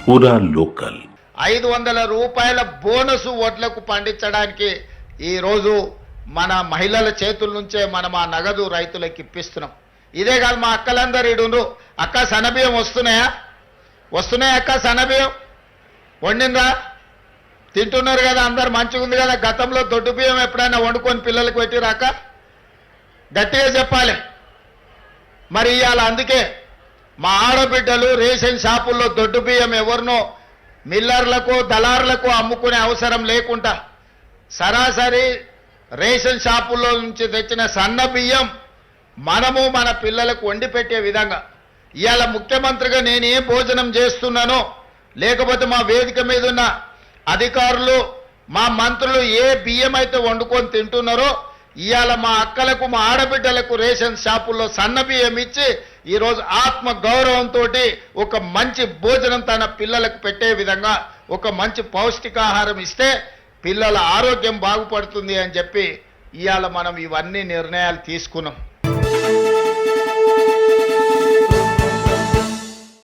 పూరా లోకల్ 500 రూపాయల బోనస్ వడ్లకు పండించడానికి ఈరోజు మన మహిళల చేతుల నుంచే మనం ఆ నగదు రైతులకు ఇప్పిస్తున్నాం. ఇదే కాదు మా అక్కలందరూ ఇడుండ్రు. అక్క సన్నబియ్యం వస్తున్నాయా అక్క సన్నబియ్యం వండినరా తింటున్నారు కదా అందరు మంచిగా ఉంది కదా. గతంలో దొడ్డు బియ్యం ఎప్పుడైనా వండుకొని పిల్లలకు పెట్టిరాక గట్టిగా చెప్పాలి. మరి ఇవాళ అందుకే మా ఆడబిడ్డలు రేషన్ షాపుల్లో దొడ్డు బియ్యం ఎవరినో మిల్లర్లకు దళారులకు అమ్ముకునే అవసరం లేకుండా సరాసరి రేషన్ షాపుల్లో నుంచి తెచ్చిన సన్న బియ్యం మనము మన పిల్లలకు వండి పెట్టే విధంగా ఇవాళ ముఖ్యమంత్రిగా నేను ఏ భోజనం చేస్తున్నానో లేకపోతే మా వేదిక మీద ఉన్న అధికారులు మా మంత్రులు ఏ బియ్యం అయితే వండుకొని తింటున్నారో ఇవాళ మా అక్కలకు మా ఆడబిడ్డలకు రేషన్ షాపుల్లో సన్న బియ్యం ఇచ్చి ఈరోజు ఆత్మ గౌరవంతో ఒక మంచి భోజనం తన పిల్లలకు పెట్టే విధంగా ఒక మంచి పౌష్టికాహారం ఇస్తే పిల్లల ఆరోగ్యం బాగుపడుతుంది అని చెప్పి ఇవాళ మనం ఇవన్నీ నిర్ణయాలు తీసుకున్నాం.